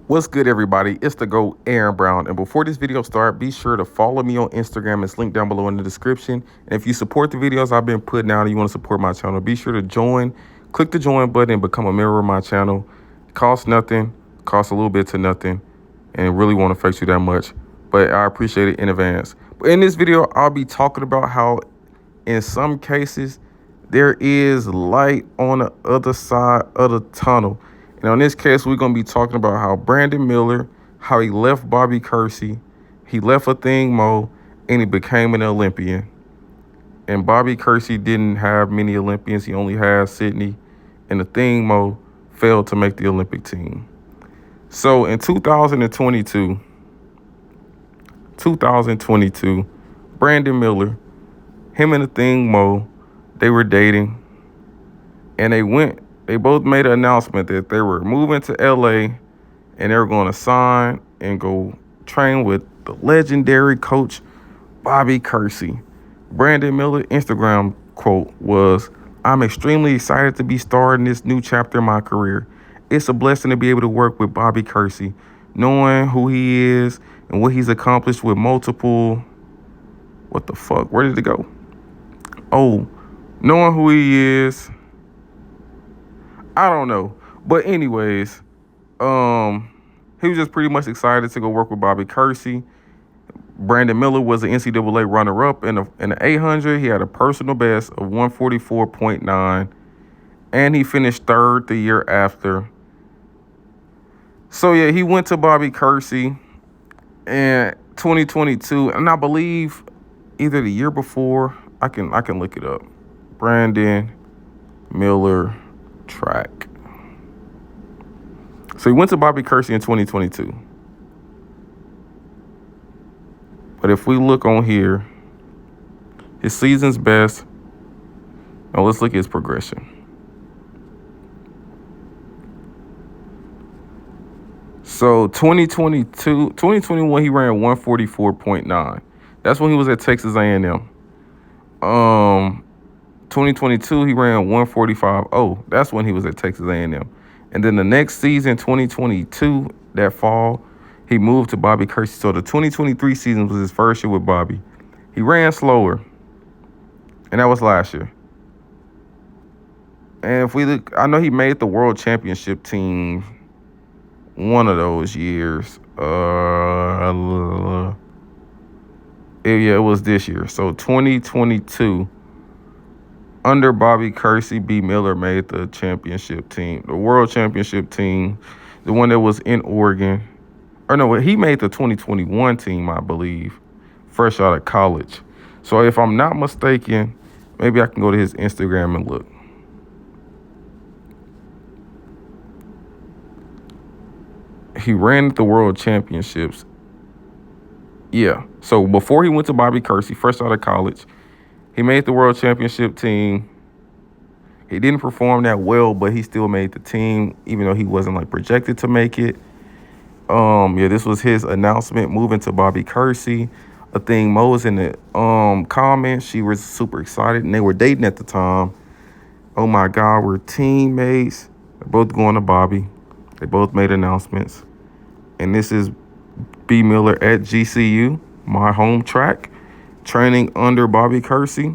What's good, everybody? It's the GOAT, Aaron Brown. And before this video starts, be sure to follow me on Instagram. It's linked down below in the description. And if you support the videos I've been putting out and you want to support my channel, be sure to join. Click the join button and become a member of my channel. It costs nothing, costs a little bit to nothing, and it really won't affect you that much. But I appreciate it in advance. But in this video, I'll be talking about how in some cases there is light on the other side of the tunnel. Now, in this case, we're going to be talking about how Brandon Miller, how he left Bobby Kersee, he left Athing Mo, and he became an Olympian. And Bobby Kersee didn't have many Olympians. He only had Sydney. And Athing Mo failed to make the Olympic team. So in 2022, Brandon Miller, him and Athing Mo, they were dating. And they both made an announcement that they were moving to LA and they were going to sign and go train with the legendary coach Bobby Kersee. Brandon Miller's Instagram quote was, "I'm extremely excited to be starting this new chapter in my career. It's a blessing to be able to work with Bobby Kersee, knowing who he is and what he's accomplished with multiple..." What the fuck? Where did it go? Oh, knowing who he is. I don't know. But anyways, he was just pretty much excited to go work with Bobby Kersee. Brandon Miller was an NCAA runner-up in the 800. He had a personal best of 144.9, and he finished third the year after. So yeah, he went to Bobby Kersee in 2022, and I believe either the year before. I can look it up. Brandon Miller track. So he went to Bobby Kersee in 2022. But if we look on here, his season's best. Now let's look at his progression. So 2021, he ran 144.9. That's when he was at Texas A&M. 2022, he ran 145.0. That's when he was at Texas A&M. And then the next season, 2022, that fall, he moved to Bobby Kersee. So the 2023 season was his first year with Bobby. He ran slower, and that was last year. And if we look, I know he made the World Championship team one of those years. It was this year. So 2022. Under Bobby Kersee, B. Miller made the championship team, the World Championship team, the one that was in Oregon. Or no, he made the 2021 team, I believe, fresh out of college. So if I'm not mistaken, maybe I can go to his Instagram and look. He ran the World Championships. Yeah. So before he went to Bobby Kersee, fresh out of college, he made the World Championship team. He didn't perform that well, but he still made the team, even though he wasn't like projected to make it. Yeah, this was his announcement moving to Bobby Kersee. Athing Mo was in the comments. She was super excited, and they were dating at the time. Oh my God, we're teammates. They're both going to Bobby. They both made announcements. And this is B. Miller at GCU, my home track, training under Bobby Kersee.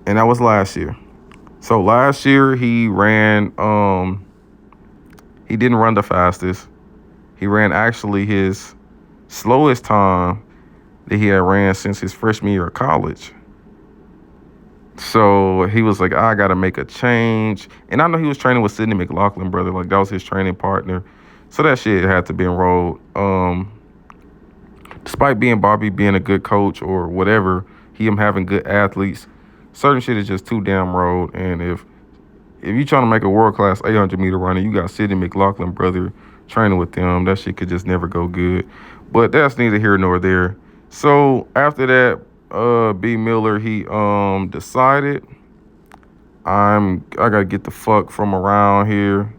And that was last year. So last year he ran, he didn't run the fastest. He ran actually his slowest time that he had ran since his freshman year of college. So he was like, I got to make a change. And I know he was training with Sydney McLaughlin, brother. Like, that was his training partner. So that shit had to be enrolled. Despite Bobby being a good coach or whatever, him having good athletes, certain shit is just too damn road. And if you're trying to make a world-class 800-meter runner, you got Sydney McLaughlin, brother, training with them, that shit could just never go good. But that's neither here nor there. So after that, B. Miller, he decided, I gotta get the fuck from around here,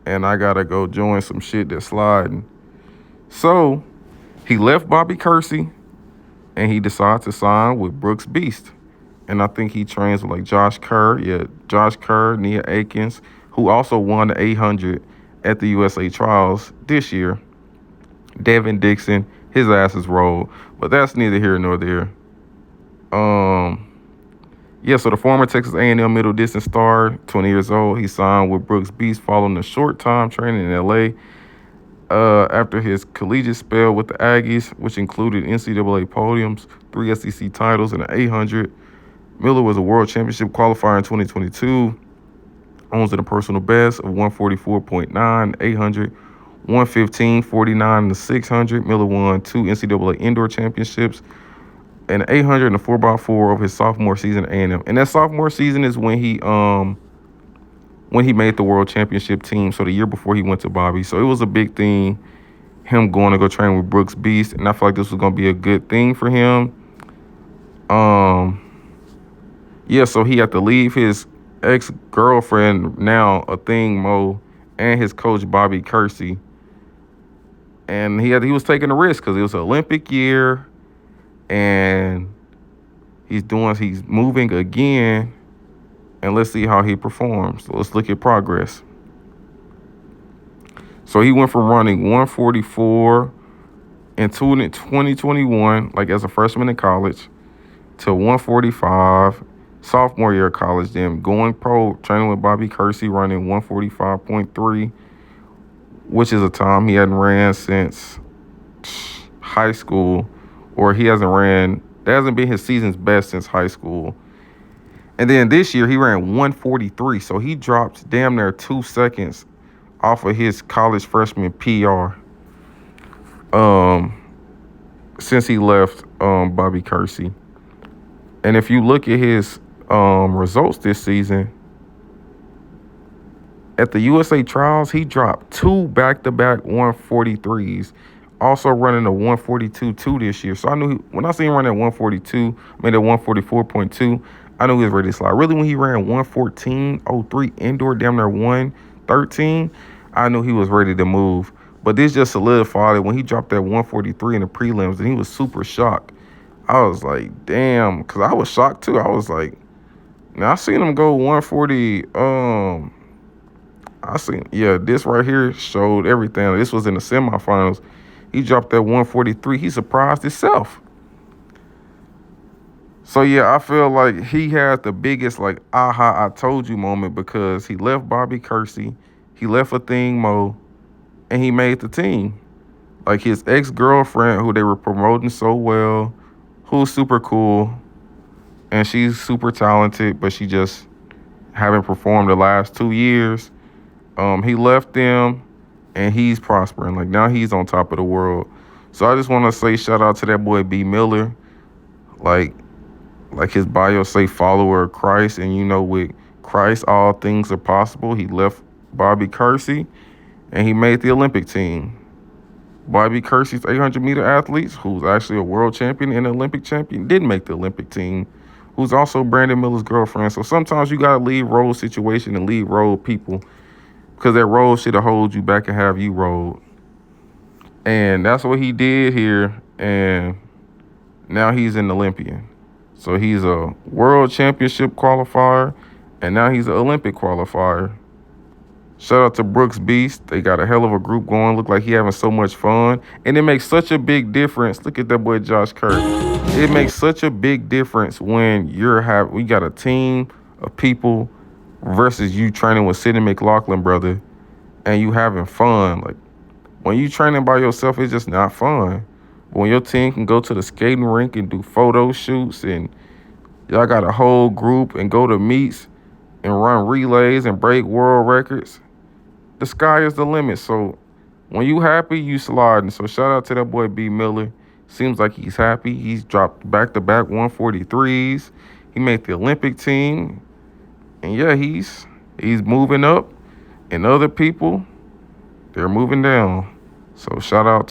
and I gotta go join some shit that's sliding. So he left Bobby Kersee, and he decided to sign with Brooks Beast. And I think he trains with like Josh Kerr, Nia Akins, who also won the 800 at the USA Trials this year. Devin Dixon, his ass is rolled, but that's neither here nor there. Um, yeah, so the former Texas A&M middle distance star, 20 years old, he signed with Brooks Beast following a short time training in LA. After his collegiate spell with the Aggies, which included NCAA podiums, 3 SEC titles, and an 800, Miller was a world championship qualifier in 2022, owns it a personal best of 144.9, 800, 115.49, and the 600. Miller won 2 NCAA indoor championships, an 800 and a 4x4 of his sophomore season at A&M. And that sophomore season is when he made the world championship team, so the year before he went to Bobby. So it was a big thing, him going to go train with Brooks Beast, and I feel like this was going to be a good thing for him. Yeah, so he had to leave his ex-girlfriend, now Athing Mo, and his coach Bobby Kersey. And he was taking a risk because it was an Olympic year, and he's moving again, and let's see how he performs. So let's look at progress. So he went from running 144 in 2021, like as a freshman in college, to 145 sophomore year of college, then going pro, training with Bobby Kersey, running 145.3, which is a time he hadn't ran since high school, or that hasn't been his season's best since high school. And then this year he ran 143, so he dropped damn near 2 seconds off of his college freshman PR since he left Bobby Kersey. And if you look at his results this season, at the USA Trials, he dropped 2 back-to-back 143s, also running a 142.2 this year. So I knew when I seen him run at 144.2, I knew he was ready to slide. Really, when he ran 114.03 indoor, damn near 113, I knew he was ready to move. But this just solidified it when he dropped that 143 in the prelims, and he was super shocked. I was like, damn, because I was shocked too. I was like, now I seen him go 140. This right here showed everything. This was in the semifinals. He dropped that 143. He surprised himself. So yeah, I feel like he had the biggest like aha I told you moment, because he left Bobby Kersey, he left Athing Mo, and he made the team. Like his ex-girlfriend, who they were promoting so well, who's super cool, and she's super talented, but she just haven't performed the last 2 years. He left them, and he's prospering. Like now he's on top of the world. So I just want to say shout out to that boy B Miller. Like his bio say, follower of Christ, and with Christ all things are possible. He left Bobby Kersey, and he made the Olympic team. Bobby Kersey's 800-meter athlete, who's actually a world champion and an Olympic champion, didn't make the Olympic team, who's also Brandon Miller's girlfriend. So sometimes you got to leave road situation and leave road people, because that road should have hold you back and have you rolled. And that's what he did here, and now he's an Olympian. So he's a world championship qualifier, and now he's an Olympic qualifier. Shout out to Brooks Beast. They got a hell of a group going. Look like he having so much fun. And it makes such a big difference. Look at that boy Josh Kirk. It makes such a big difference when we got a team of people versus you training with Sidney McLaughlin, brother, and you having fun. Like when you training by yourself, it's just not fun. But when your team can go to the skating rink and do photo shoots, and y'all got a whole group and go to meets and run relays and break world records, the sky is the limit. So when you happy, you sliding. So shout out to that boy B Miller. Seems like he's happy. He's dropped back-to-back 143s. He made the Olympic team. And yeah, he's moving up. And other people, they're moving down. So shout out